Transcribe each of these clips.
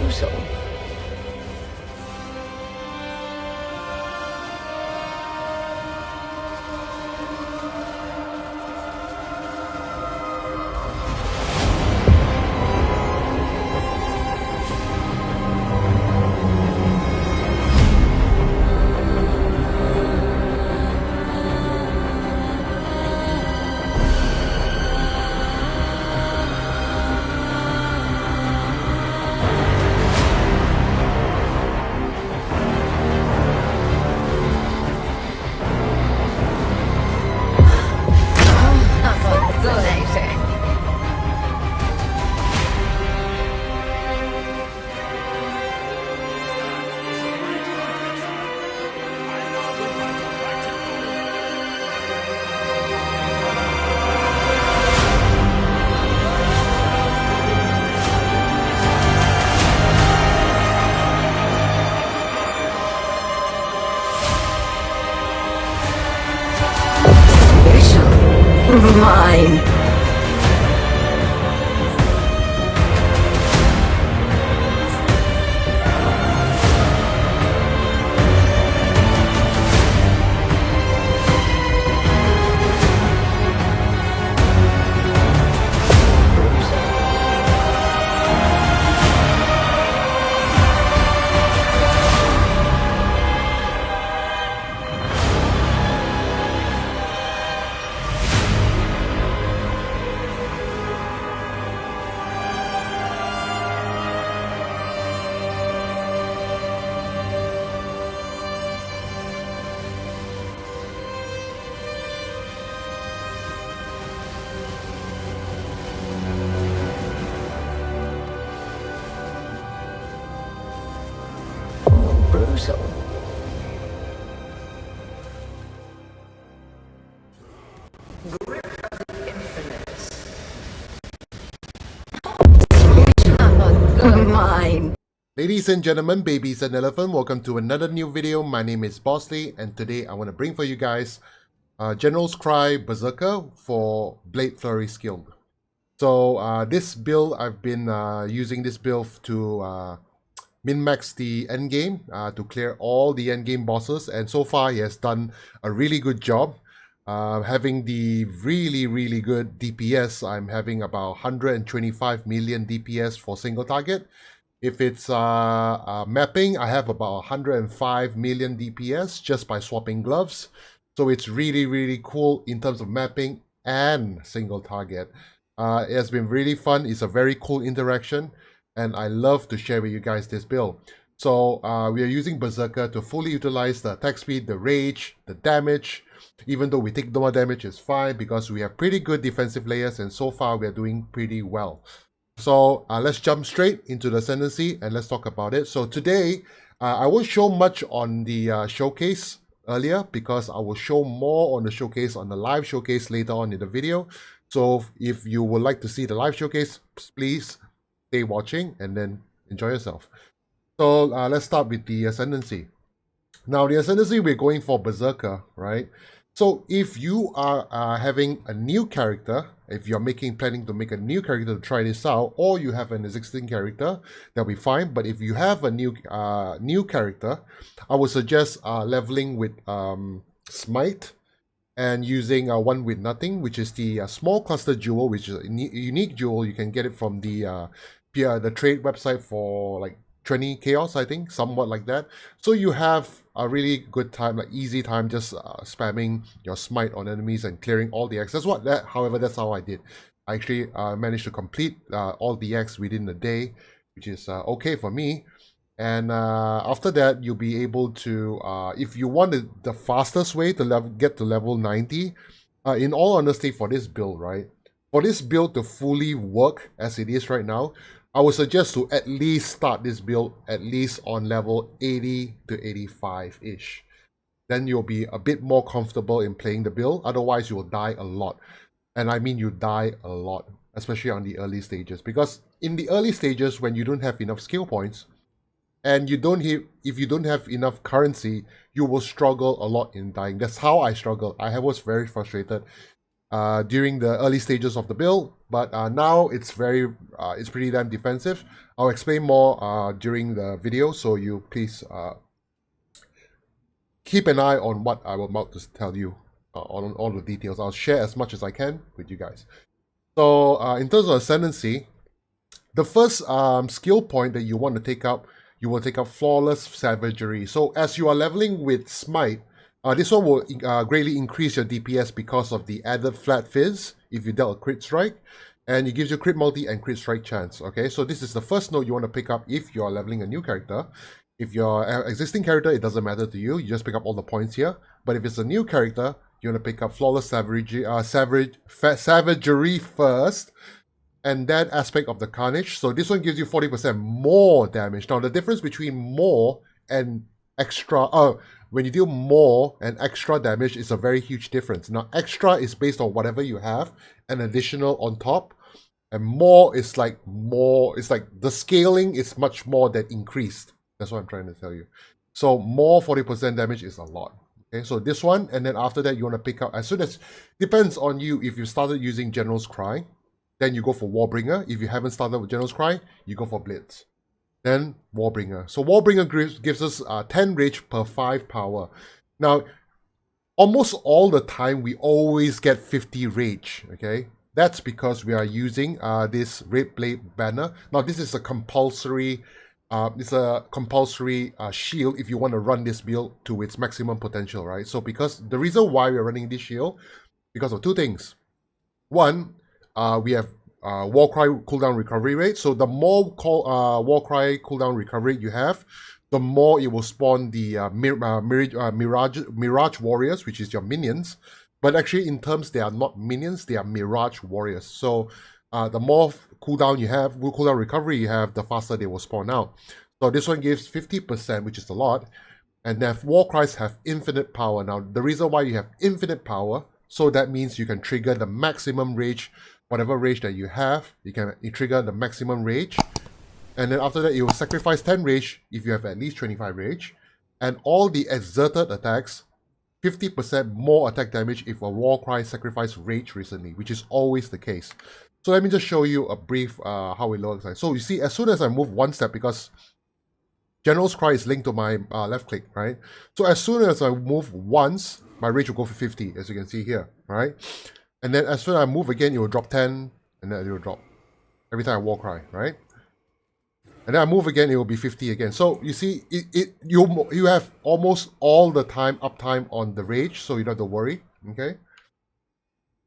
brutal. Mine. Brutal. Grip of the infinite. Mine. Ladies and gentlemen, babies and elephant, welcome to another new video. My name is Bosley, and today I want to bring for you guys General's Cry Berserker for Blade Flurry skill. So this build, I've been using this build to min-max the endgame, to clear all the endgame bosses, and so far he has done a really good job. Having the really good DPS, I'm having about 125 million DPS for single target. If it's mapping, I have about 105 million DPS just by swapping gloves. So it's really cool in terms of mapping and single target. It has been really fun. It's a very cool interaction, and I love to share with you guys this build. So we are using Berserker to fully utilize the attack speed, the rage, the damage. Even though we take no more damage, it's fine because we have pretty good defensive layers, and so far we are doing pretty well. So let's jump straight into the Ascendancy and let's talk about it. So today, I won't show much on the showcase earlier because I will show more on the showcase on the live showcase later on in the video. So if you would like to see the live showcase, please stay watching and then enjoy yourself. So let's start with the Ascendancy. Now the Ascendancy, we're going for Berserker, right? So if you are having a new character, if you're planning to make a new character to try this out, or you have an existing character, that'll be fine. But if you have a new character, I would suggest leveling with Smite and using one with nothing, which is the small cluster jewel, which is a unique jewel. You can get it from the trade website for like 20 chaos, I think, somewhat like that. So you have a really good time, like easy time, just spamming your smite on enemies and clearing all the X. However, that's how I did. I actually managed to complete all the X within a day, which is okay for me. And after that, you'll be able to, if you want the fastest way to get to level 90, in all honesty, for this build, right? For this build to fully work as it is right now, I would suggest to at least start this build at least on level 80 to 85-ish. Then you'll be a bit more comfortable in playing the build. Otherwise, you will die a lot. And I mean you die a lot, especially on the early stages. Because in the early stages, when you don't have enough skill points, and if you don't have enough currency, you will struggle a lot in dying. That's how I struggled. I was very frustrated. during the early stages of the build, but now it's pretty damn defensive. I'll explain more during the video, so you please keep an eye on what I'm about to tell you on all the details. I'll share as much as I can with you guys. So in terms of Ascendancy, the first skill point that you want to take up, you will take up Flawless Savagery. So as you are leveling with Smite, this one will greatly increase your DPS because of the added Flat Fizz if you dealt a crit strike, and it gives you crit multi and crit strike chance. Okay, so this is the first note you want to pick up if you are leveling a new character. If you're an existing character, it doesn't matter to you. You just pick up all the points here. But if it's a new character, you want to pick up Flawless Savagery first, and that aspect of the Carnage. So this one gives you 40% more damage. Now the difference between more and extra, when you deal more and extra damage is a very huge difference. Now extra is based on whatever you have, and additional on top. And more is like it's like the scaling is much more than increased. That's what I'm trying to tell you. So more 40% damage is a lot. Okay, so this one, and then after that you want to pick up, as soon as, depends on you. If you started using General's Cry, then you go for Warbringer. If you haven't started with General's Cry, you go for Blitz. Then Warbringer. So Warbringer gives us 10 rage per 5 power. Now, almost all the time, we always get 50 rage, okay? That's because we are using this Red Blade banner. Now, this is a compulsory shield if you want to run this build to its maximum potential, right? So because the reason why we're running this shield, because of two things. One, we have Warcry cooldown recovery rate. So the more Warcry cooldown recovery you have, the more it will spawn the Mirage Warriors, which is your minions. But actually, in terms, they are not minions, they are Mirage Warriors. So the more cooldown recovery you have, the faster they will spawn out. So this one gives 50%, which is a lot. And then Warcries have infinite power. Now, the reason why you have infinite power, so that means you can trigger the maximum rage. Whatever rage that you have, you trigger the maximum rage. And then after that, you will sacrifice 10 rage if you have at least 25 rage. And all the exerted attacks, 50% more attack damage if a Warcry sacrificed rage recently, which is always the case. So let me just show you a brief how it looks like. So you see, as soon as I move one step, because General's Cry is linked to my left click, right? So as soon as I move once, my rage will go for 50, as you can see here, right? And then as soon as I move again, it will drop 10, and then it will drop every time I Warcry, right? And then I move again, it will be 50 again. So you see, you have almost all the time uptime on the rage, so you don't have to worry, okay?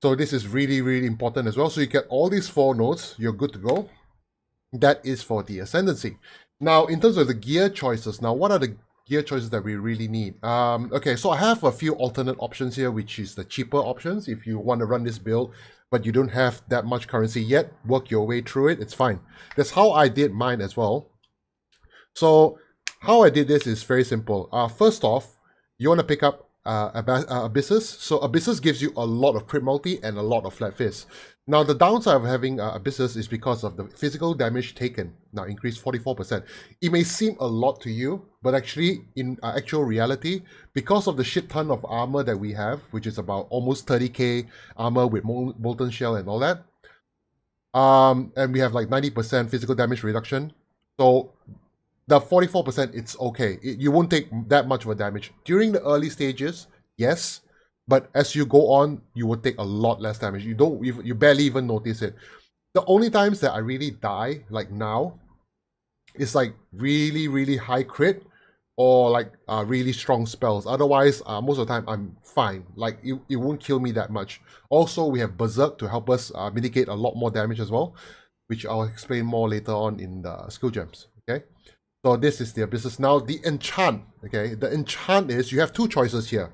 So this is really, really important as well. So you get all these 4 nodes, you're good to go. That is for the Ascendancy. Now, in terms of the gear choices, now what are the gear choices that we really need? Okay, so I have a few alternate options here, which is the cheaper options. If you want to run this build, but you don't have that much currency yet, work your way through it, it's fine. That's how I did mine as well. So how I did this is very simple. First off, you want to pick up Abyssus. So Abyssus gives you a lot of crit multi and a lot of Flat Fizz. Now the downside of having Abyssus is because of the physical damage taken. Now increased 44%. It may seem a lot to you, but actually in actual reality, because of the shit ton of armor that we have, which is about almost 30k armor with Molten Shell and all that, and we have like 90% physical damage reduction. So the 44%, it's okay. You won't take that much of a damage. During the early stages, yes, but as you go on, you will take a lot less damage. You barely even notice it. The only times that I really die, like now, is like really, really high crit or like really strong spells. Otherwise, most of the time, I'm fine. Like, it won't kill me that much. Also, we have Berserk to help us mitigate a lot more damage as well, which I'll explain more later on in the skill gems, okay? So this is the Abyssus. Now, the enchant, okay? The enchant is, you have 2 choices here.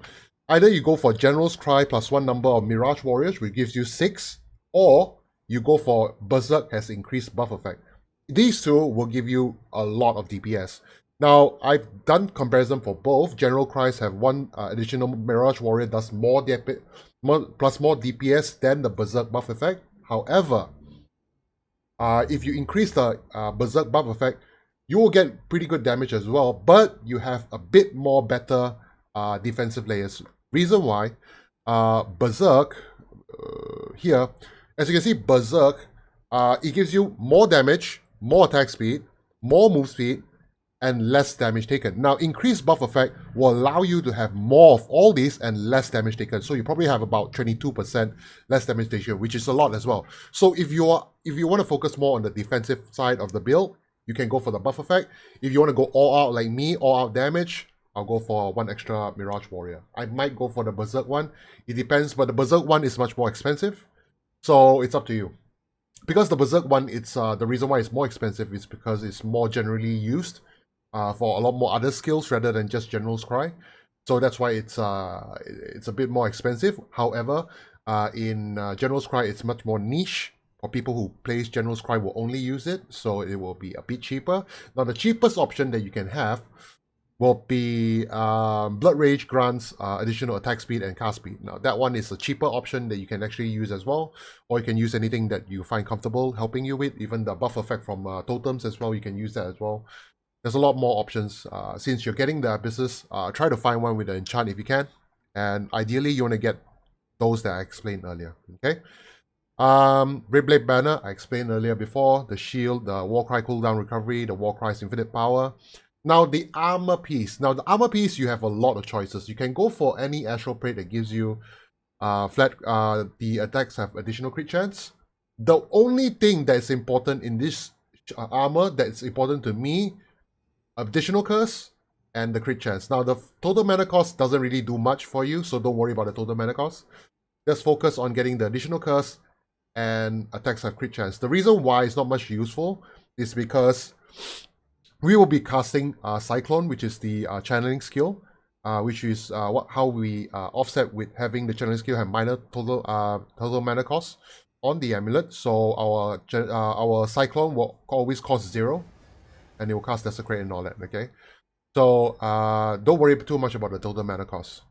Either you go for General's Cry plus 1 number of Mirage Warriors, which gives you 6, or you go for Berserk has increased buff effect. These 2 will give you a lot of DPS. Now, I've done comparison for both. General Cries have 1 additional Mirage Warrior does more DPS than the Berserk buff effect. However, if you increase the Berserk buff effect, you will get pretty good damage as well, but you have a bit more better defensive layers. Reason why, Berserk, here, as you can see, Berserk, it gives you more damage, more attack speed, more move speed, and less damage taken. Now, increased buff effect will allow you to have more of all these and less damage taken. So you probably have about 22% less damage taken, which is a lot as well. So if you want to focus more on the defensive side of the build, you can go for the buff effect. If you want to go all out like me, all out damage, I'll go for one extra Mirage Warrior. I might go for the Berserk one. It depends, but the Berserk one is much more expensive. So it's up to you. Because the Berserk one, it's the reason why it's more expensive is because it's more generally used for a lot more other skills rather than just General's Cry. So that's why it's a bit more expensive. However, in General's Cry, it's much more niche. For people who plays General's Cry will only use it, so it will be a bit cheaper. Now, the cheapest option that you can have will be Blood Rage grants additional attack speed and cast speed. Now, that one is a cheaper option that you can actually use as well, or you can use anything that you find comfortable helping you with. Even the buff effect from totems as well, you can use that as well. There's a lot more options. Since you're getting the abysses, try to find one with the enchant if you can, and ideally you want to get those that I explained earlier. Okay. Red Banner, I explained earlier before, the shield, the Warcry cooldown recovery, the Warcry's infinite power. Now the armor piece. Now the armor piece, you have a lot of choices. You can go for any Astral Plate that gives you the attacks have additional crit chance. The only thing that is important in this armor that's important to me, additional curse and the crit chance. Now the total mana cost doesn't really do much for you, so don't worry about the total mana cost. Just focus on getting the additional curse and attacks have crit chance. The reason why it's not much useful is because we will be casting Cyclone, which is the channeling skill, which is how we offset with having the channeling skill have minor total mana cost on the amulet. So our Cyclone will always cost 0, and it will cast Desecrate and all that. Okay, so don't worry too much about the total mana cost.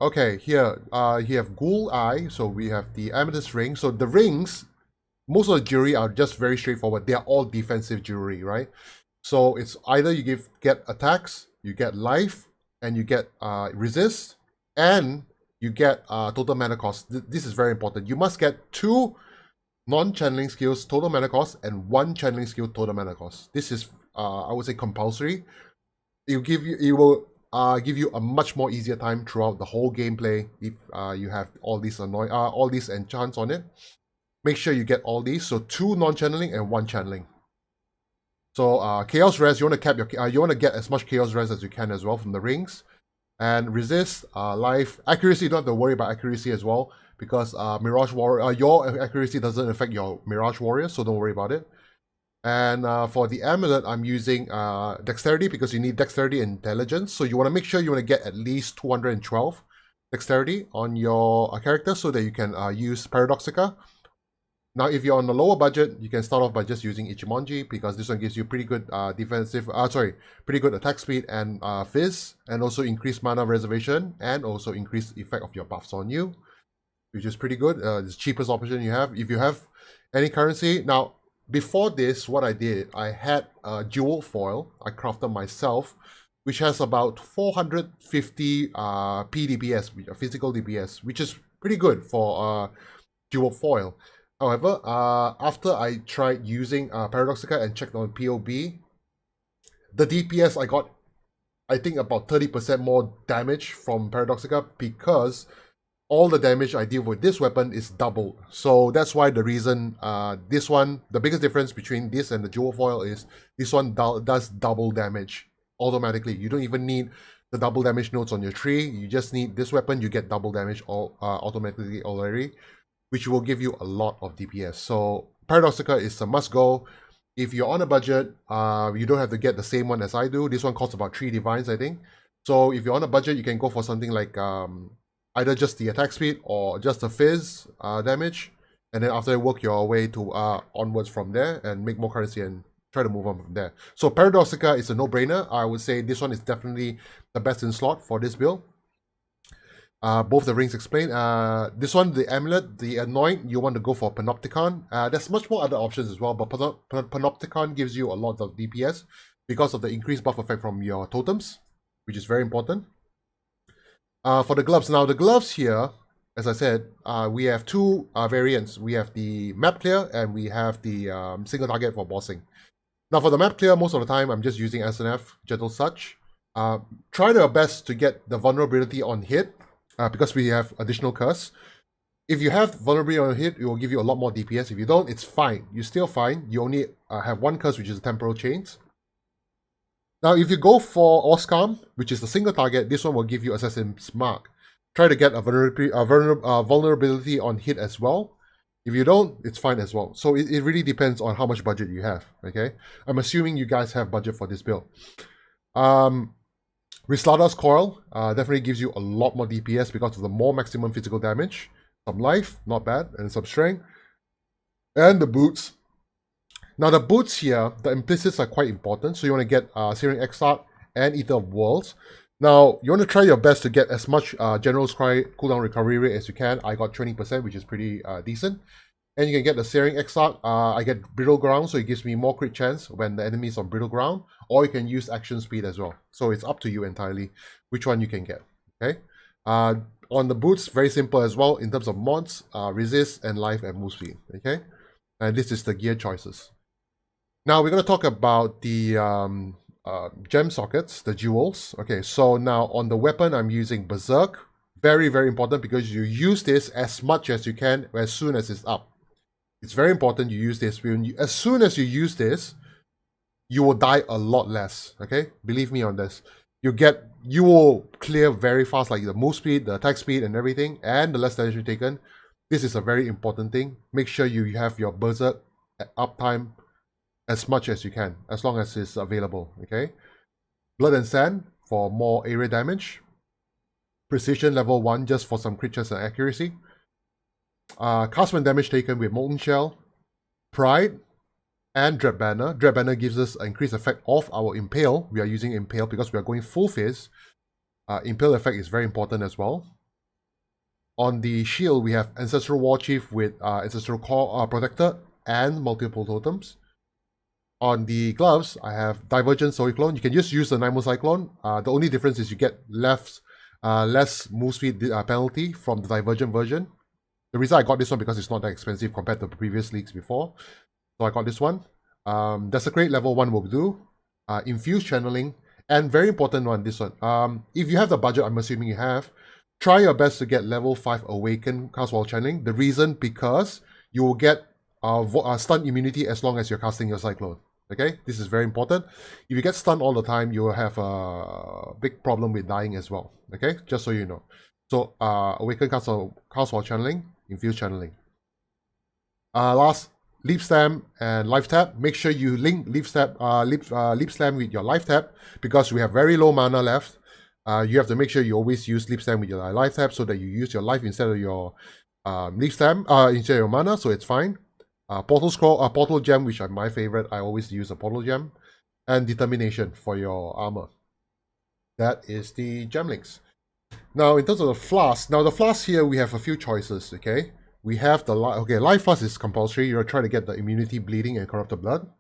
Okay, here you have Ghoul Eye, so we have the Amethyst Ring. So the rings, most of the jewelry are just very straightforward. They are all defensive jewelry, right? So it's either you get attacks, you get life, and you get resist, and you get total mana cost. This is very important. You must get 2 non-channeling skills total mana cost and 1 channeling skill total mana cost. This is I would say compulsory. It will give you a much more easier time throughout the whole gameplay if you have all these all these enchants on it. Make sure you get all these. So 2 non-channeling and 1 channeling. So Chaos Res, you want to cap your you want to get as much Chaos Res as you can as well from the rings. And resist, life, accuracy. You don't have to worry about accuracy as well because Mirage Warrior, your accuracy doesn't affect your Mirage Warrior, so don't worry about it. And for the amulet, I'm using dexterity because you need dexterity and intelligence. So you want to make sure you want to get at least 212 dexterity on your character so that you can use Paradoxica. Now, if you're on the lower budget, you can start off by just using Ichimonji because this one gives you pretty good pretty good attack speed and fizz, and also increased mana reservation and also increased effect of your buffs on you, which is pretty good. It's the cheapest option you have. If you have any currency, now before this, what I did, I had a jewel foil I crafted myself, which has about 450 PDPS, physical DPS, which is pretty good for jewel foil. However, after I tried using Paradoxica and checked on POB, the DPS I got, I think about 30% more damage from Paradoxica because all the damage I deal with this weapon is doubled. So that's why the reason this one, the biggest difference between this and the jewel foil is this one does double damage automatically. You don't even need the double damage nodes on your tree. You just need this weapon, you get double damage automatically already, which will give you a lot of DPS. So Paradoxica is a must-go. If you're on a budget, you don't have to get the same one as I do. This one costs about 3 divines, I think. So if you're on a budget, you can go for something like either just the attack speed or just the fizz damage. And then after that, work your way to onwards from there and make more currency and try to move on from there. So Paradoxica is a no-brainer. I would say this one is definitely the best in slot for this build. Both the rings explained. This one, the amulet, the anoint, you want to go for Panopticon. There's much more other options as well, but Panopticon gives you a lot of DPS because of the increased buff effect from your totems, which is very important. For the gloves, now the gloves here, as I said, we have two variants. We have the map clear and we have the single target for bossing. Now for the map clear, most of the time I'm just using SNF, Gentle Such. Try your best to get the vulnerability on hit because we have additional curse. If you have vulnerability on hit, it will give you a lot more DPS. If you don't, it's fine. You're still fine. You only have one curse, which is the Temporal Chains. Now, if you go for Oscam, which is the single target, this one will give you Assassin's Mark. Try to get a vulnerability on hit as well. If you don't, it's fine as well. So it really depends on how much budget you have, okay? I'm assuming you guys have budget for this build. Rislada's Coil definitely gives you a lot more DPS because of the more maximum physical damage. Some life, not bad, and some strength. And the boots. Now the boots here, the implicits are quite important. So you want to get Searing Exarch and Eater of Worlds. Now, you want to try your best to get as much General's Cry cooldown recovery rate as you can. I got 20%, which is pretty decent. And you can get the Searing Exarch. I get Brittle Ground, so it gives me more crit chance when the enemy is on Brittle Ground. Or you can use Action Speed as well. So it's up to you entirely which one you can get. Okay. On the boots, very simple as well in terms of mods, resist and life and move speed. Okay. And this is the gear choices. Now we're going to talk about the gem sockets, the jewels. Okay, so now on the weapon, I'm using Berserk. Very, very important because you use this as much as you can as soon as it's up. It's very important you use this. As soon as you use this, you will die a lot less. Okay, believe me on this. You will clear very fast, like the move speed, the attack speed, and everything, and the less damage you've taken. This is a very important thing. Make sure you have your Berserk uptime as much as you can, as long as it's available, okay? Blood and Sand for more area damage. Precision level 1 just for some crit chance and accuracy. Cast when damage taken with Molten Shell. Pride. And Dread Banner. Dread Banner gives us an increased effect of our Impale. We are using Impale because we are going full phase. Impale effect is very important as well. On the shield, we have Ancestral War Chief with Ancestral Core Protector and multiple totems. On the gloves, I have Divergent Cyclone. You can just use the Nimo Cyclone. The only difference is you get less move speed penalty from the Divergent version. The reason I got this one because it's not that expensive compared to the previous leagues before. So I got this one. Desecrate level 1 will do. Infuse Channeling. And very important one, this one. If you have the budget, I'm assuming you have, try your best to get level 5 Awaken cast while channeling. The reason because you will get stun immunity as long as you're casting your Cyclone. Okay, this is very important. If you get stunned all the time, you will have a big problem with dying as well. Okay, just so you know. So Awaken cast while channeling, Infuse Channeling. Last, Leap Slam and Life Tap. Make sure you link Leap Slam with your Life Tap because we have very low mana left. You have to make sure you always use Leap Slam with your Life Tap so that you use your life instead of your Leap Slam, instead of your mana, so it's fine. Portal Scroll, Portal Gem, which are my favorite. I always use a Portal Gem. And Determination for your armor. That is the gem links. Now, in terms of the Flask, now the Flask here, we have a few choices, okay? We have the, Life Flask is compulsory. You're trying to get the Immunity, Bleeding, and Corrupted Blood.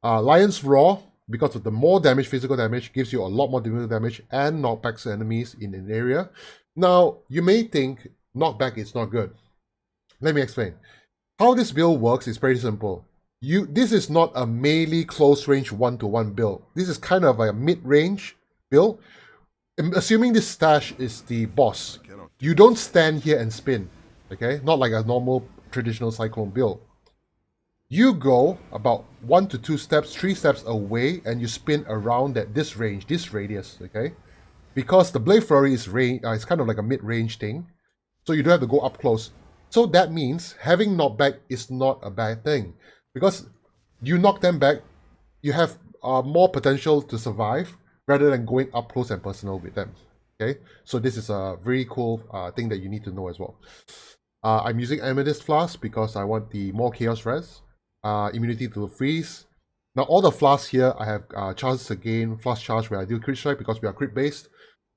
Lion's Roar, because of the more damage, physical damage, gives you a lot more damage and knockbacks enemies in an area. Now, you may think knockback is not good. Let me explain. How this build works is pretty simple. This is not a melee close range 1-to-1 build. This is kind of a mid-range build. Assuming this stash is the boss, you don't stand here and spin, okay? Not like a normal traditional Cyclone build. You go about 1 to 2 steps, 3 steps away, and you spin around this range, this radius, okay? Because the Blade Flurry is it's kind of like a mid-range thing, so you don't have to go up close. So that means having knockback is not a bad thing. Because you knock them back, you have more potential to survive rather than going up close and personal with them. Okay, so this is a very cool thing that you need to know as well. I'm using Amethyst Flask because I want the more Chaos Res, immunity to freeze. Now all the flasks here, I have charges again, flask charge where I do crit strike because we are crit based.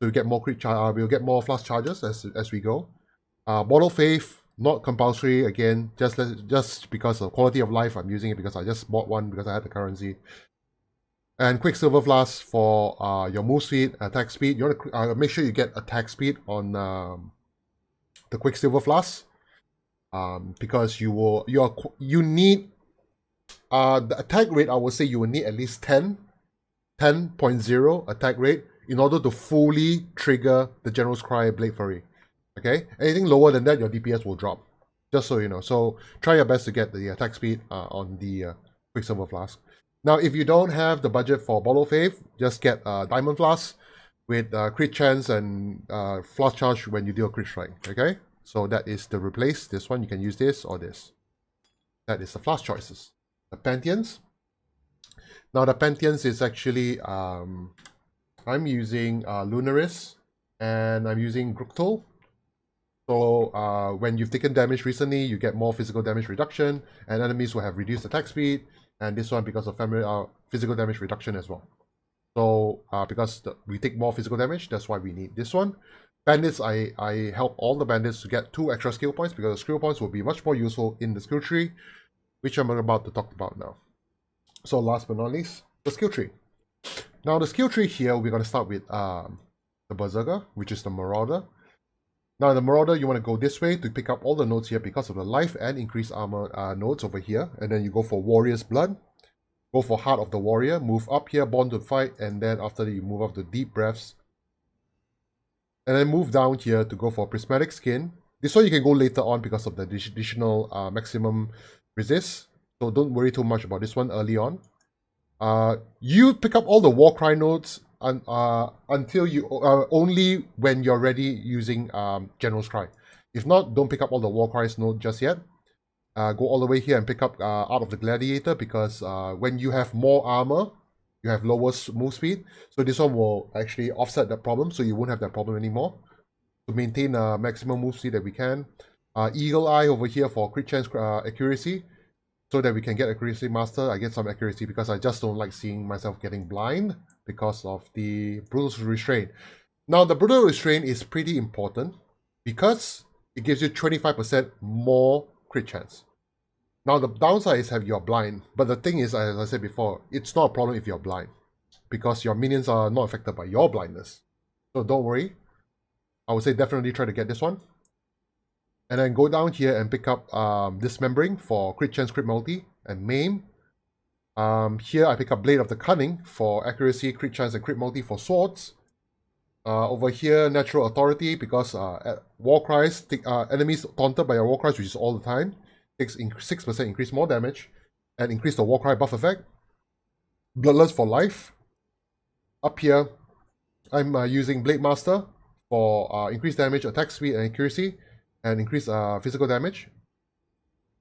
So we get more we'll get more flask charges as we go. Mortal Faith. Not compulsory, again, just because of quality of life, I'm using it because I just bought one because I had the currency. And Quicksilver Flask for your move speed, attack speed. You want to make sure you get attack speed on the Quicksilver Flask, because you need the attack rate. I would say you will need at least 10.0 attack rate in order to fully trigger the General's Cry Blade Flurry. Okay, anything lower than that, your DPS will drop. Just so you know. So try your best to get the attack speed on the Quicksilver Flask. Now, if you don't have the budget for Bottle of Faith, just get Diamond Flask with crit chance and flask charge when you deal a crit strike. Okay, so that is the replace. This one you can use this or this. That is the flask choices. The Pantheons. Now the Pantheons is actually I'm using Lunaris and I'm using Gruktul. So when you've taken damage recently, you get more physical damage reduction, and enemies will have reduced attack speed. And this one because of physical damage reduction as well. So because we take more physical damage, that's why we need this one. Bandits, I help all the bandits to get 2 extra skill points because the skill points will be much more useful in the skill tree, which I'm about to talk about now. So last but not least, the skill tree. Now the skill tree here, we're going to start with the Berserker, which is the Marauder. Now the Marauder, you want to go this way to pick up all the nodes here because of the life and increased armor nodes over here. And then you go for Warrior's Blood. Go for Heart of the Warrior. Move up here, Born to Fight. And then after that, you move up to Deep Breaths. And then move down here to go for Prismatic Skin. This one you can go later on because of the additional maximum resist. So don't worry too much about this one early on. You pick up all the Warcry nodes until you only when you're ready using General's Cry. If not, don't pick up all the Warcry's node just yet. Go all the way here and pick up Art of the Gladiator because when you have more armor, you have lower move speed. So this one will actually offset that problem, so you won't have that problem anymore. To maintain maximum move speed that we can. Eagle Eye over here for crit chance accuracy. So that we can get Accuracy Master. I get some accuracy because I just don't like seeing myself getting blind because of the Brutal Restraint. Now the Brutal Restraint is pretty important because it gives you 25% more crit chance. Now the downside is you're blind, but the thing is, as I said before, it's not a problem if you're blind because your minions are not affected by your blindness. So don't worry. I would say definitely try to get this one. And then go down here and pick up Dismembering for crit chance, crit multi, and maim. Here I pick up Blade of the Cunning for accuracy, crit chance, and crit multi for swords. Over here, Natural Authority because Warcries, enemies taunted by your Warcries, which is all the time, takes 6% increase more damage, and increase the Warcry buff effect. Bloodlust for life. Up here, I'm using Blade Master for increased damage, attack speed, and accuracy. And increase physical damage.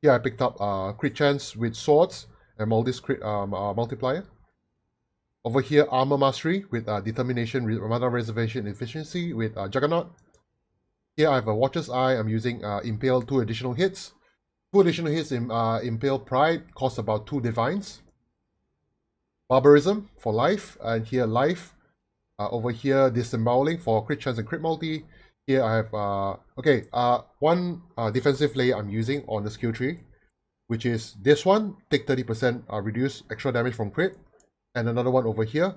Here I picked up crit chance with swords and crit multiplier. Over here, armor mastery with determination, mana reservation, efficiency with Juggernaut. Here I have a Watcher's Eye. I'm using Impale 2 additional hits. 2 additional hits in Impale Pride cost about 2 divines. Barbarism for life, and here life. Over here, Disemboweling for crit chance and crit multi. Here I have, one defensive layer I'm using on the skill tree, which is this one, take 30% reduce extra damage from crit, and another one over here,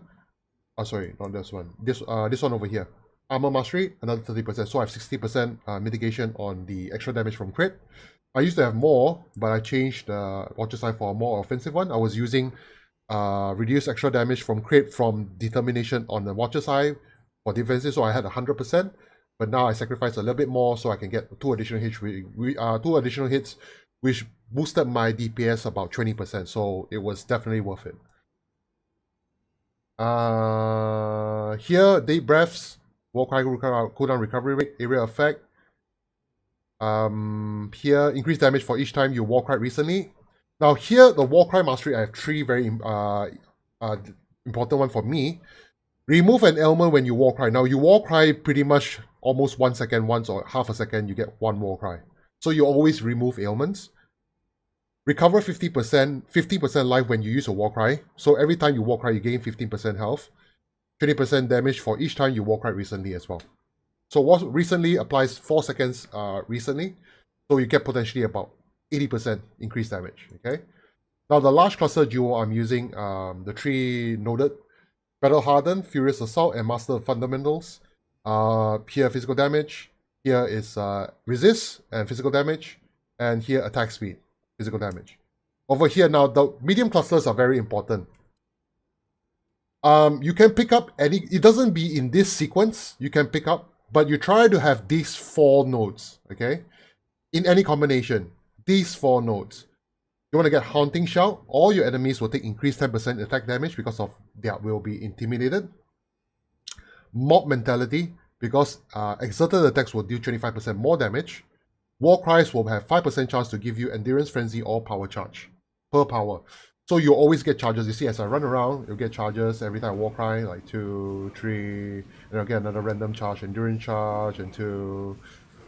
sorry, not this one, this one over here, Armor Mastery, another 30%, so I have 60% mitigation on the extra damage from crit. I used to have more, but I changed the Watcher's Eye for a more offensive one. I was using reduce extra damage from crit from determination on the Watcher's Eye for defensive, so I had 100%. But now I sacrifice a little bit more so I can get 2 additional hits, which boosted my DPS about 20%. So it was definitely worth it. Here, Deep Breaths, Warcry cooldown recovery rate, area effect. Here, increased damage for each time you Warcry recently. Now here, the Warcry Mastery, I have 3 very important one for me. Remove an ailment when you Warcry. Now you Warcry pretty much almost 1 second once or half a second, you get 1 Warcry. So you always remove ailments. Recover 50% life when you use a Warcry. So every time you Warcry, you gain 15% health. 20% damage for each time you Warcry recently as well. So what recently applies 4 seconds recently. So you get potentially about 80% increased damage. Okay. Now the large cluster duo, I'm using the 3 noded Battle Hardened, Furious Assault, and Master of Fundamentals. Here physical damage. Here is resist and physical damage, and here attack speed, physical damage. Over here now, the medium clusters are very important. You can pick up any, it doesn't be in this sequence, you can pick up, but you try to have these 4 nodes, okay? In any combination, these 4 nodes. You want to get Haunting Shout, all your enemies will take increased 10% attack damage because of they will be intimidated. Mob Mentality, because exerted attacks will deal 25% more damage. War Cries will have 5% chance to give you Endurance Frenzy or Power Charge per power. So you always get charges. You see, as I run around, you'll get charges every time I War Cry, like 2, 3, and I'll get another random charge, Endurance Charge, and 2,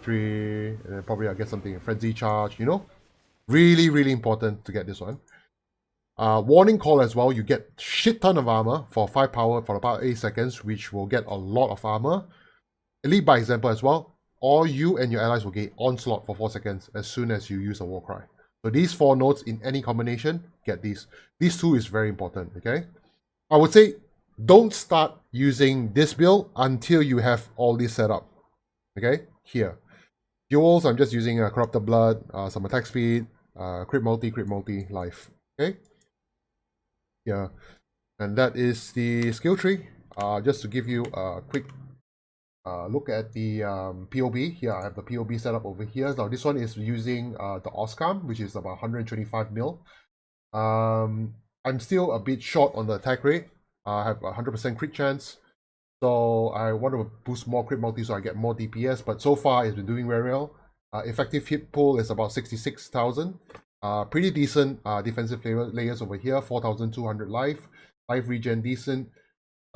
3, and then probably I'll get something, Frenzy Charge, you know? Really, really important to get this one. Warning Call as well, you get shit ton of armor for 5 power for about 8 seconds, which will get a lot of armor. Elite by example as well, all you and your allies will get Onslaught for 4 seconds as soon as you use a War Cry. So these 4 nodes in any combination, get these. These 2 is very important, okay? I would say, don't start using this build until you have all this set up, okay? Here. Fuels, I'm just using Corrupted Blood, some attack speed, crit multi, life, okay? Yeah, and that is the skill tree. Just to give you a quick look at the POB. Here I have the POB set up over here. Now this one is using the Oscam, which is about 125 mil. I'm still a bit short on the attack rate. I have 100% crit chance. So I want to boost more crit multi so I get more DPS. But so far it's been doing very well. Effective hit pool is about 66,000. Pretty decent defensive layers over here, 4,200 life regen decent,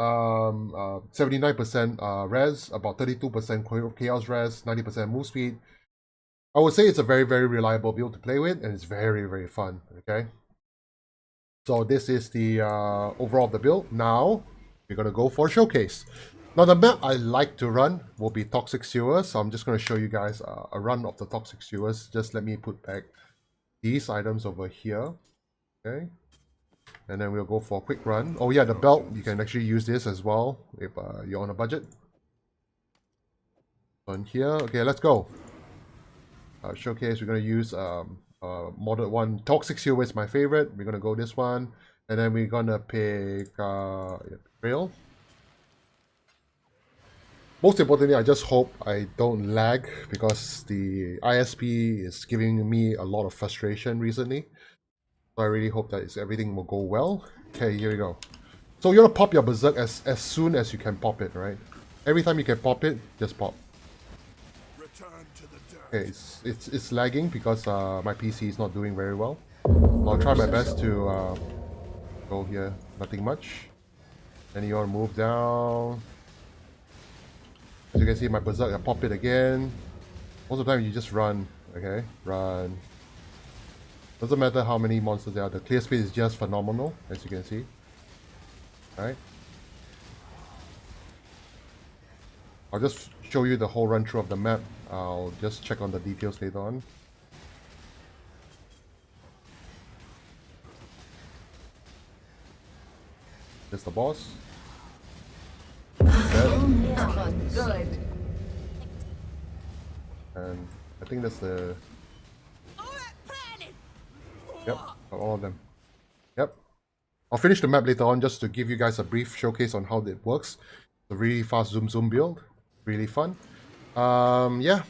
79% res, about 32% chaos res, 90% move speed. I would say it's a very, very reliable build to play with, and it's very, very fun, okay? So this is the overall of the build. Now, we're going to go for a showcase. Now the map I like to run will be Toxic Sewers, so I'm just going to show you guys a run of the Toxic Sewers. Just let me put back these items over here, okay, and then we'll go for a quick run. Oh yeah, the belt, you can actually use this as well if you're on a budget. On here, okay, let's go. Showcase, we're going to use modded one. Toxic Silver is my favorite. We're going to go this one, and then we're going to pick Rail. Most importantly, I just hope I don't lag because the ISP is giving me a lot of frustration recently. So I really hope that everything will go well. Okay, here we go. So you're gonna pop your Berserk as soon as you can pop it, right? Every time you can pop it, just pop. Okay, it's lagging because my PC is not doing very well. I'll try my best to go here. Nothing much. Then you wanna move down. As you can see, my Berserk, I pop it again. Most of the time, you just run, okay? Run. Doesn't matter how many monsters there are, the clear speed is just phenomenal, as you can see. Alright. I'll just show you the whole run through of the map. I'll just check on the details later on. There's the boss. Good. And I think that's the... Yep, all of them. Yep. I'll finish the map later on just to give you guys a brief showcase on how it works. The really fast zoom build. Really fun. Yeah.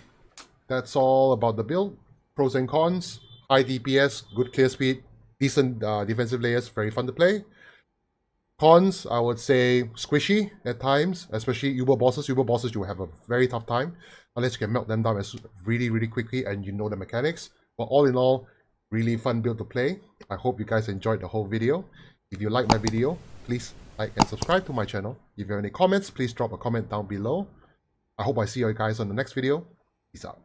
That's all about the build. Pros and cons. High DPS, good clear speed, decent defensive layers, very fun to play. Cons, I would say squishy at times, especially Uber bosses. Uber bosses, you will have a very tough time unless you can melt them down really, really quickly and you know the mechanics. But all in all, really fun build to play. I hope you guys enjoyed the whole video. If you like my video, please like and subscribe to my channel. If you have any comments, please drop a comment down below. I hope I see you guys on the next video. Peace out.